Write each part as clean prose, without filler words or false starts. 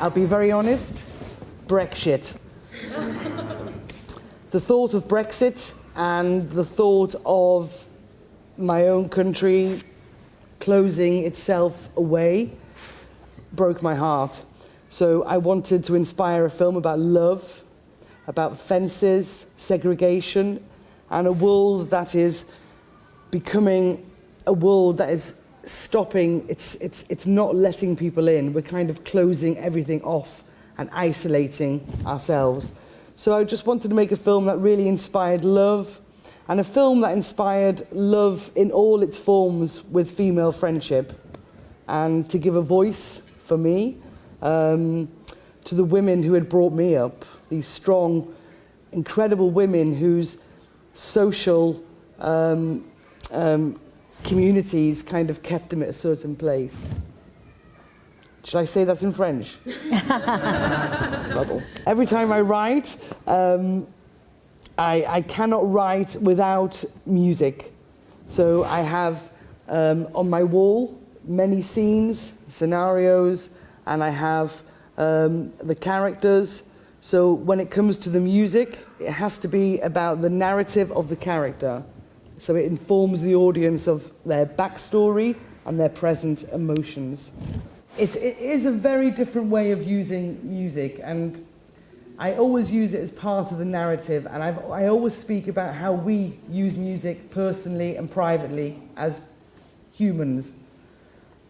I'll be very honest, Brexit. The thought of Brexit and the thought of my own country closing itself away broke my heart. So I wanted to inspire a film about love, about fences, segregation, and a world that is becoming a world that is stopping, it's not letting people in. We're kind of closing everything off and isolating ourselves. So I just wanted to make a film that really inspired love, and a film that inspired love in all its forms with female friendship, and to give a voice for me to the women who had brought me up, these strong, incredible women whose social communities kind of kept them at a certain place. Should I say that in French? Every time I write, I cannot write without music. So I have on my wall many scenes, scenarios, and I have the characters. So when it comes to the music, it has to be about the narrative of the character. So it informs the audience of their backstory and their present emotions. It is a very different way of using music, and I always use it as part of the narrative, and I always speak about how we use music personally and privately as humans.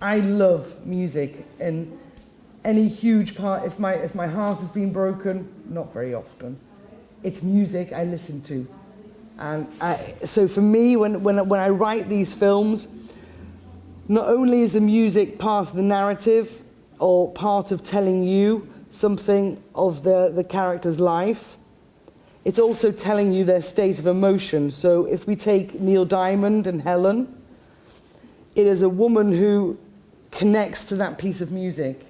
I love music, and any huge part, if my heart has been broken, not very often, it's music I listen to. And so for me, when I write these films, not only is the music part of the narrative or part of telling you something of the character's life, it's also telling you their state of emotion. So if we take Neil Diamond and Helen, it is a woman who connects to that piece of music,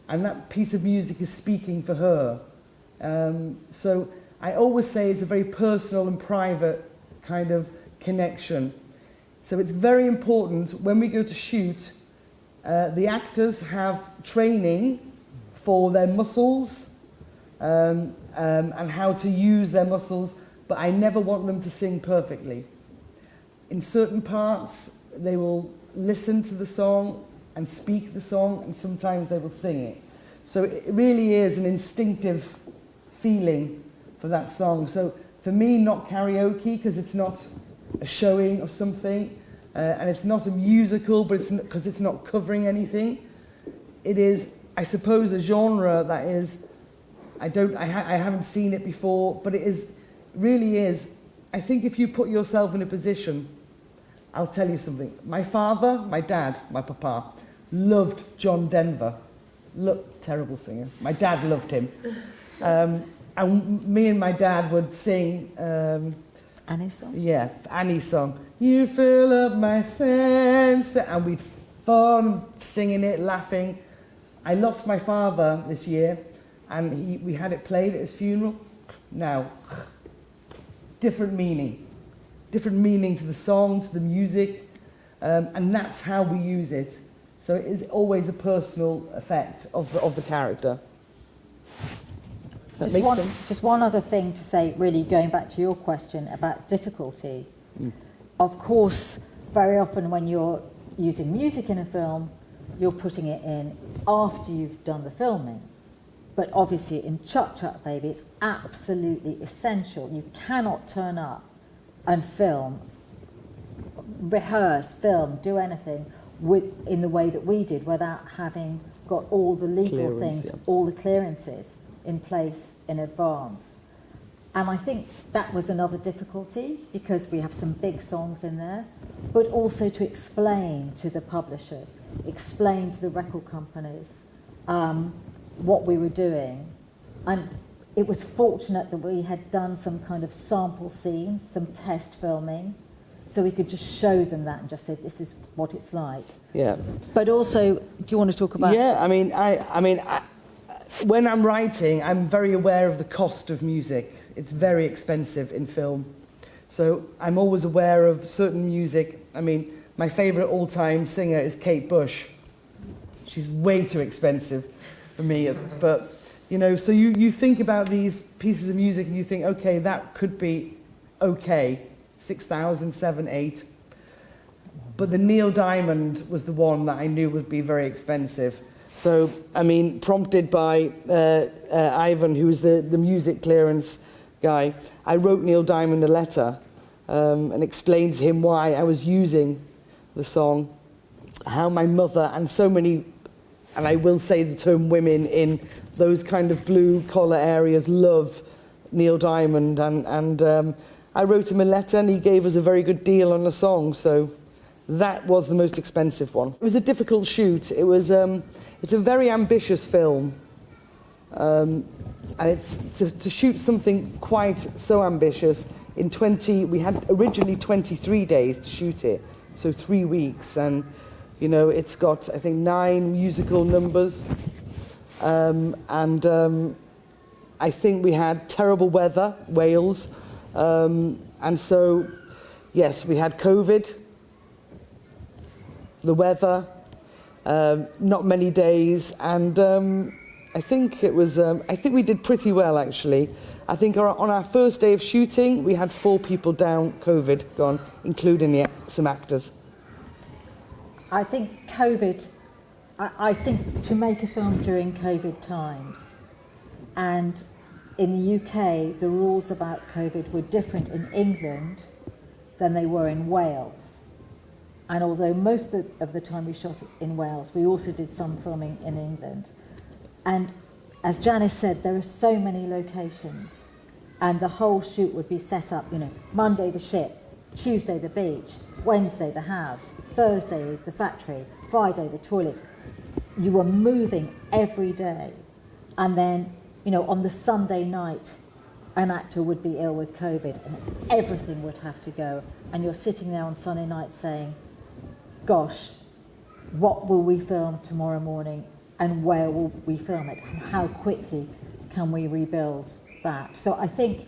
and that piece of music is speaking for her. So I always say it's a very personal and private kind of connection. So it's very important when we go to shoot, the actors have training for their muscles and how to use their muscles, but I never want them to sing perfectly. In certain parts, they will listen to the song and speak the song, and sometimes they will sing it. So it really is an instinctive feeling for that song. So for me, not karaoke, because it's not a showing of something, and it's not a musical, but because it's not covering anything. It is, I suppose, a genre that is, I haven't seen it before, but it really is. I think if you put yourself in a position, I'll tell you something. My father, my dad, my papa, loved John Denver. Terrible singer. My dad loved him. And me and my dad would sing... Annie's song? Yeah, Annie's song. You fill up my sense. And we'd fun singing it, laughing. I lost my father this year, and we had it played at his funeral. Now, different meaning to the song, to the music, and that's how we use it. So it is always a personal effect of the character. Just one other thing to say, really going back to your question about difficulty. Of course, very often when you're using music in a film, you're putting it in after you've done the filming. But obviously in Chuck Chuck Baby, it's absolutely essential. You cannot turn up and film, rehearse, film, do anything in the way that we did without having got all the legal things, all the clearances in place in advance. And I think that was another difficulty, because we have some big songs in there, but also to explain to the publishers, explain to the record companies what we were doing. And it was fortunate that we had done some kind of sample scenes, some test filming, so we could just show them that and just say, this is what it's like. Yeah. But also, do you want to talk about... Yeah, I mean, when I'm writing, I'm very aware of the cost of music. It's very expensive in film. So I'm always aware of certain music. I mean, my favourite all-time singer is Kate Bush. She's way too expensive. for me. But, you know, so you think about these pieces of music and you think, okay, that could be okay, 6,000, 7, 8. But the Neil Diamond was the one that I knew would be very expensive. So, I mean, prompted by Ivan, who was the music clearance guy, I wrote Neil Diamond a letter and explained to him why I was using the song, how my mother and so many, and I will say the term women in those kind of blue-collar areas love Neil Diamond. And I wrote him a letter and he gave us a very good deal on the song. So that was the most expensive one. It was a difficult shoot. It was, it's a very ambitious film. And it's to shoot something quite so ambitious. We had originally 23 days to shoot it, so 3 weeks. And, you know, it's got, I think, 9 musical numbers. I think we had terrible weather, Wales. And so, yes, we had COVID, the weather, not many days, and I think it was. I think we did pretty well, actually. I think on our first day of shooting, we had 4 people down, COVID gone, including some actors. I think COVID. I think to make a film during COVID times, and in the UK, the rules about COVID were different in England than they were in Wales. And although most of the time we shot it in Wales, we also did some filming in England. And as Janis said, there are so many locations, and the whole shoot would be set up, you know, Monday the ship, Tuesday the beach, Wednesday the house, Thursday the factory, Friday the toilet. You were moving every day. And then, you know, on the Sunday night, an actor would be ill with COVID and everything would have to go. And you're sitting there on Sunday night saying, gosh, what will we film tomorrow morning and where will we film it? And how quickly can we rebuild that? So I think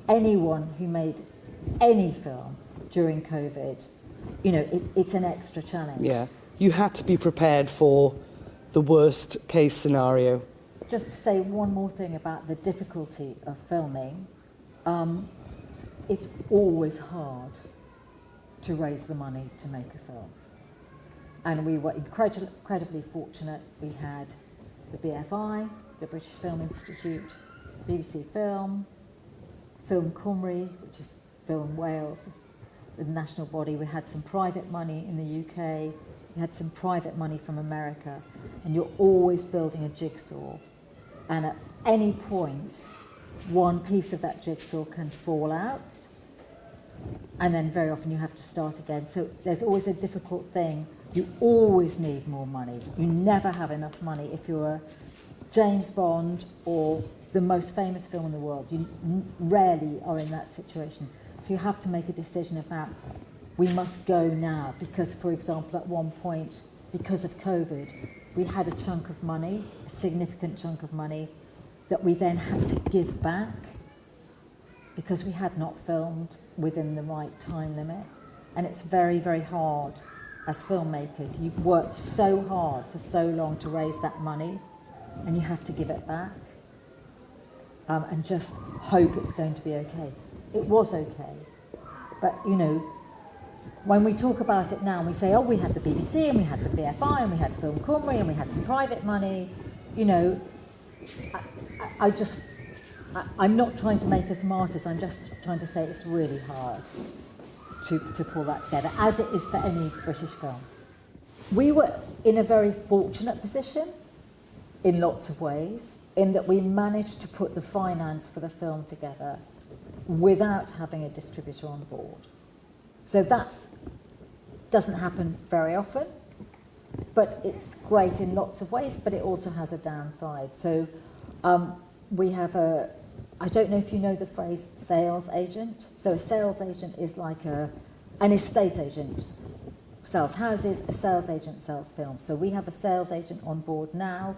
anyone who made any film during COVID, you know, it's an extra challenge. Yeah, you had to be prepared for the worst case scenario. Just to say one more thing about the difficulty of filming, it's always hard to raise the money to make a film. And we were incredibly fortunate. We had the BFI, the British Film Institute, BBC Film, Film Cymru, which is Film Wales, the national body. We had some private money in the UK. We had some private money from America. And you're always building a jigsaw. And at any point, one piece of that jigsaw can fall out, and then very often you have to start again. So there's always a difficult thing. You always need more money. You never have enough money. If you're a James Bond or the most famous film in the world, you rarely are in that situation. So you have to make a decision about, we must go now, because, for example, at one point, because of COVID, we had a chunk of money, a significant chunk of money, that we then had to give back because we had not filmed within the right time limit. And it's very, very hard as filmmakers. You've worked so hard for so long to raise that money, and you have to give it back and just hope it's going to be okay. It was okay. But, you know, when we talk about it now, and we say, oh, we had the BBC, and we had the BFI, and we had Film Cymru, and we had some private money, you know, I'm not trying to make us martyrs, I'm just trying to say it's really hard to pull that together, as it is for any British film. We were in a very fortunate position in lots of ways, in that we managed to put the finance for the film together without having a distributor on board. So that doesn't happen very often, but it's great in lots of ways, but it also has a downside. So we have I don't know if you know the phrase sales agent. So a sales agent is like an estate agent. Sells houses, a sales agent sells films. So we have a sales agent on board now.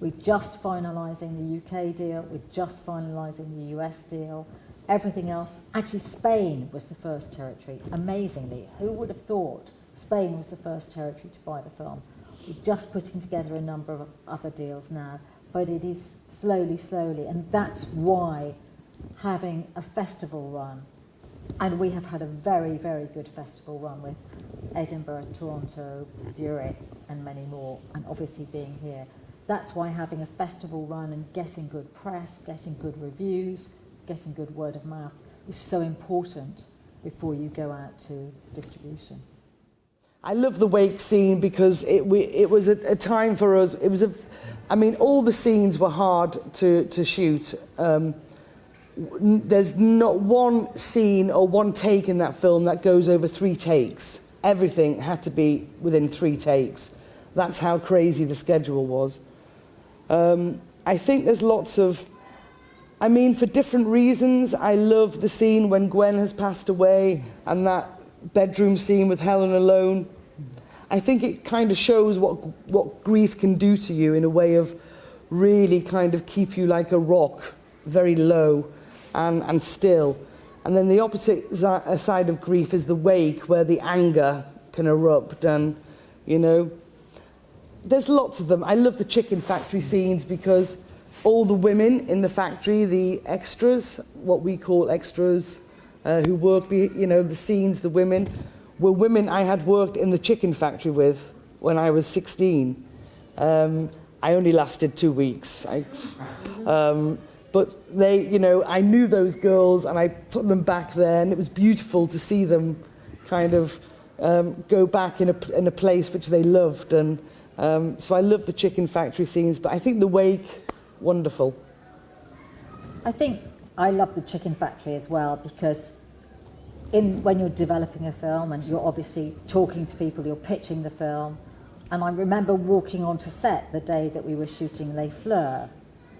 We're just finalising the UK deal. We're just finalising the US deal. Everything else, actually Spain was the first territory, amazingly. Who would have thought Spain was the first territory to buy the film? We're just putting together a number of other deals now. but it is slowly, slowly, and that's why having a festival run, and we have had a very, very good festival run with Edinburgh, Toronto, Zurich, and many more, and obviously being here. That's why having a festival run and getting good press, getting good reviews, getting good word of mouth is so important before you go out to distribution. I love the wake scene because it was a time for us. It was all the scenes were hard to shoot. There's not one scene or one take in that film that goes over 3 takes. Everything had to be within 3 takes. That's how crazy the schedule was. I think there's lots of, for different reasons, I love the scene when Gwen has passed away and that bedroom scene with Helen alone. I think it kind of shows what grief can do to you in a way of really kind of keep you like a rock, very low and still. And then the opposite side of grief is the wake, where the anger can erupt, and, there's lots of them. I love the chicken factory scenes because all the women in the factory, the extras, what we call extras, who work, the scenes, the women, were women I had worked in the chicken factory with when I was 16. I only lasted 2 weeks. But they, I knew those girls and I put them back there, and it was beautiful to see them kind of go back in a place which they loved. And so I love the chicken factory scenes, but I think the wake, wonderful. I think I love the chicken factory as well, because when you're developing a film and you're obviously talking to people, you're pitching the film. And I remember walking onto set the day that we were shooting Les Fleurs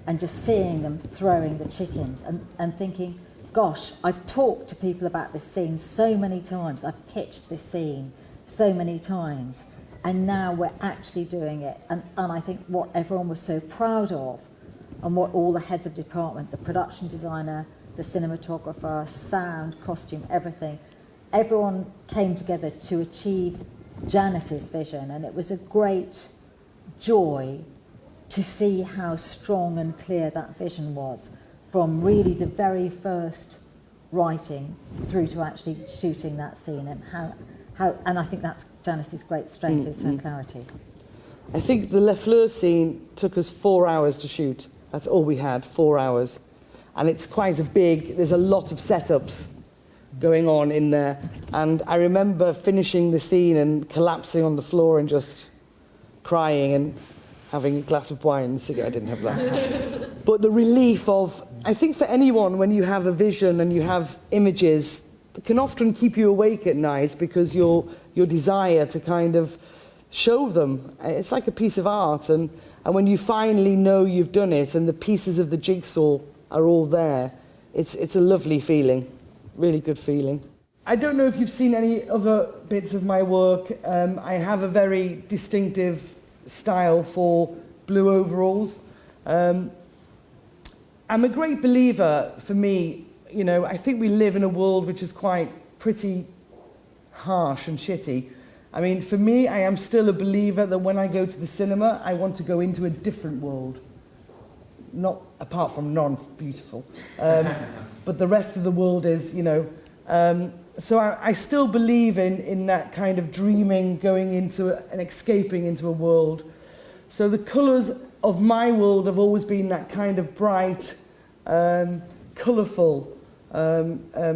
and just seeing them throwing the chickens and thinking, gosh, I've talked to people about this scene so many times, I've pitched this scene so many times, and now we're actually doing it. And I think what everyone was so proud of, and what all the heads of department, the production designer, the cinematographer, sound, costume, everyone came together to achieve Janis's vision, and it was a great joy to see how strong and clear that vision was, from really the very first writing through to actually shooting that scene, and how and I think that's Janis's great strength, is her clarity. I think the Les Fleurs scene took us 4 hours to shoot. That's all we had, 4 hours. And it's quite there's a lot of setups going on in there. And I remember finishing the scene and collapsing on the floor and just crying and having a glass of wine and a cigarette. I didn't have that. But the relief of, I think for anyone, when you have a vision and you have images, it can often keep you awake at night because your desire to kind of show them. It's like a piece of art, and when you finally know you've done it and the pieces of the jigsaw are all there, it's a lovely feeling, really good feeling. I don't know if you've seen any other bits of my work. I have a very distinctive style for blue overalls. I'm a great believer, for me, I think we live in a world which is quite pretty harsh and shitty. For me, I am still a believer that when I go to the cinema, I want to go into a different world. Not apart from non-beautiful. But the rest of the world is, so I still believe in that kind of dreaming, going into and escaping into a world. So the colours of my world have always been that kind of bright, colourful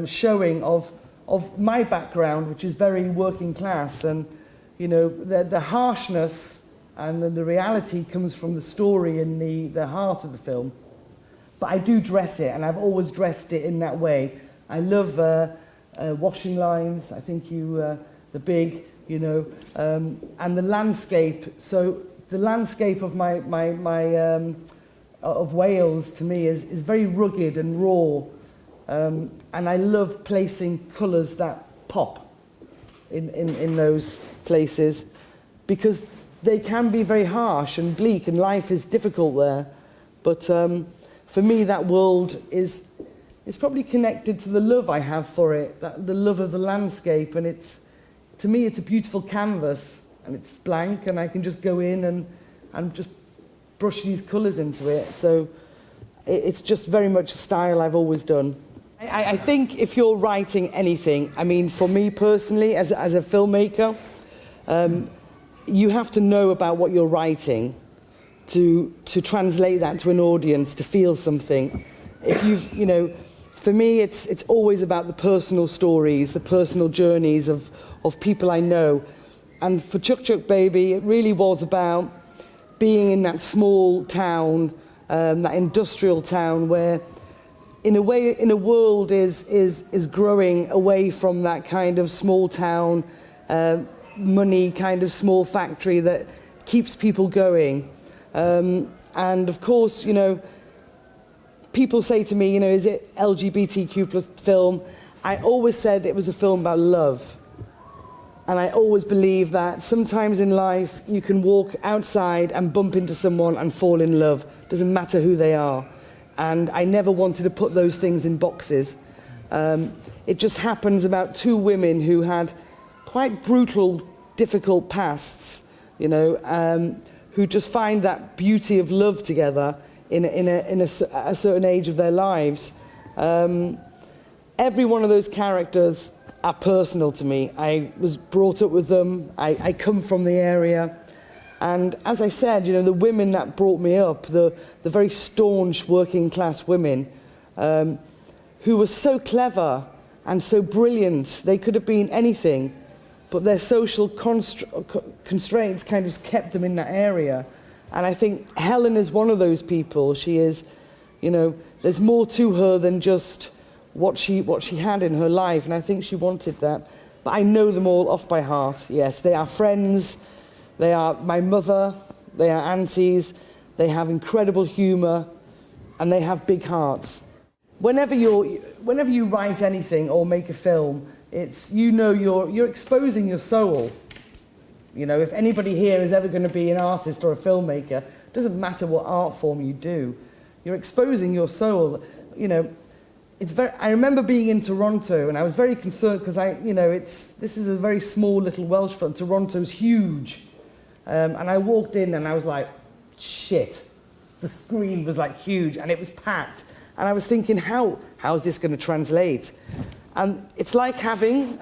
showing of my background, which is very working class, and the harshness and then the reality comes from the story and the heart of the film. But I do dress it, and I've always dressed it in that way. I love washing lines. I think the big, and the landscape. So the landscape of my of Wales to me is very rugged and raw. And I love placing colours that pop in those places, because they can be very harsh and bleak, and life is difficult there. But for me, that world is probably connected to the love I have for it, the love of the landscape. And to me, it's a beautiful canvas, and it's blank, and I can just go in and just brush these colours into it. So it's just very much a style I've always done. I think if you're writing anything, I mean, for me personally, as a filmmaker, you have to know about what you're writing to translate that to an audience, to feel something. If you've, for me, it's always about the personal stories, the personal journeys of people I know. And for Chuck Chuck Baby, it really was about being in that small town, that industrial town where, in a world is growing away from that kind of small town, money kind of small factory that keeps people going. And of course, people say to me, is it LGBTQ plus film? I always said it was a film about love. And I always believe that sometimes in life you can walk outside and bump into someone and fall in love. Doesn't matter who they are. And I never wanted to put those things in boxes. It just happens about two women who had quite brutal, difficult pasts, who just find that beauty of love together in a certain age of their lives. Every one of those characters are personal to me. I was brought up with them. I come from the area. And as I said, the women that brought me up, the very staunch working class women, who were so clever and so brilliant, they could have been anything, but their social constraints kind of kept them in that area. And I think Helen is one of those people. She is, there's more to her than just what she had in her life, and I think she wanted that. But I know them all off by heart. Yes, they are friends. They are my mother, they are aunties, they have incredible humour, and they have big hearts. Whenever you write anything or make a film, it's, you're exposing your soul. If anybody here is ever going to be an artist or a filmmaker, it doesn't matter what art form you do, you're exposing your soul. I remember being in Toronto, and I was very concerned because this is a very small little Welsh film. Toronto's huge. And I walked in and I was like, shit. The screen was like huge and it was packed. And I was thinking, how is this going to translate? And it's like having,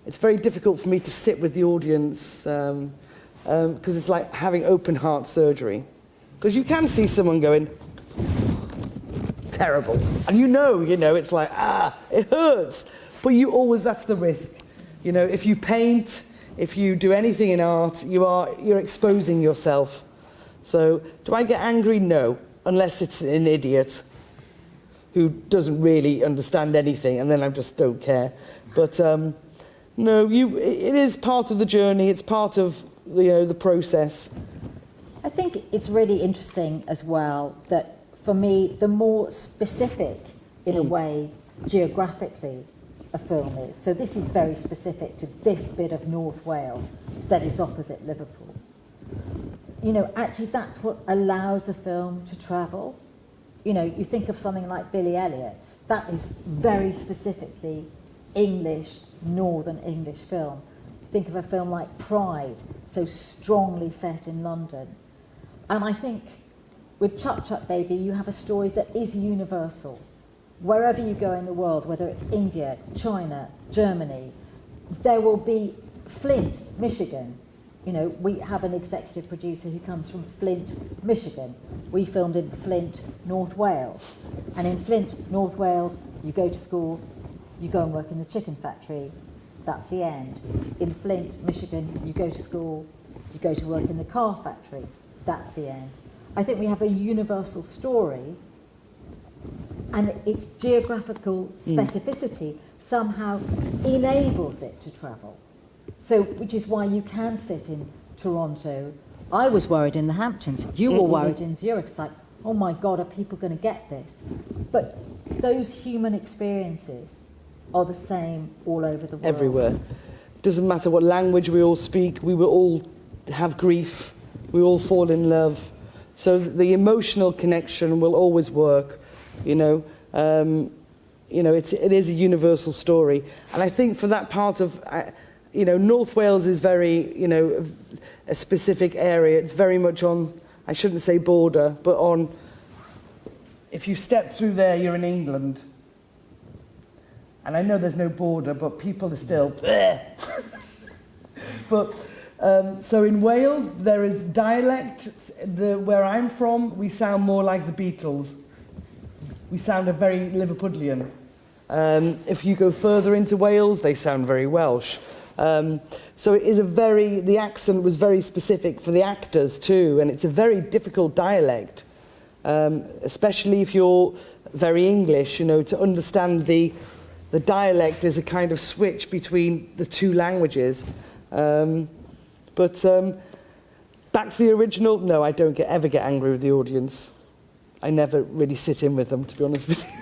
it's very difficult for me to sit with the audience because it's like having open heart surgery. Because you can see someone going, terrible. And it's like, it hurts. But that's the risk. If you paint, if you do anything in art, you're exposing yourself. So, do I get angry? No, unless it's an idiot who doesn't really understand anything, and then I just don't care. But no, it is part of the journey. It's part of the process. I think it's really interesting as well that for me, the more specific, in a way, geographically, a film is. So this is very specific to this bit of North Wales that is opposite Liverpool. Actually that's what allows a film to travel. You think of something like Billy Elliot, that is very specifically English, Northern English film. Think of a film like Pride, so strongly set in London. And I think with Chuck Chuck Baby, you have a story that is universal. Wherever you go in the world, whether it's India, China, Germany, there will be Flint, Michigan. We have an executive producer who comes from Flint, Michigan. We filmed in Flint, North Wales. And in Flint, North Wales, you go to school, you go and work in the chicken factory, that's the end. In Flint, Michigan, you go to school, you go to work in the car factory, that's the end. I think we have a universal story, and its geographical specificity somehow enables it to travel. So, which is why you can sit in Toronto. I was worried in the Hamptons. You were worried in Zurich. It's like, oh my God, are people going to get this? But those human experiences are the same all over the world. Everywhere. Doesn't matter what language we all speak. We will all have grief. We all fall in love. So the emotional connection will always work. It is a universal story. And I think for that part of, North Wales is very, a specific area. It's very much on I shouldn't say border, but on, if you step through there, you're in England. And I know there's no border, but people are still, but, so in Wales, there is dialect. Where I'm from, we sound more like the Beatles. We sound a very Liverpudlian. If you go further into Wales, they sound very Welsh. So it is the accent was very specific for the actors too, and it's a very difficult dialect, especially if you're very English, you know, to understand the dialect is a kind of switch between the two languages. But back to the original, no, I don't ever get angry with the audience. I never really sit in with them, to be honest with you.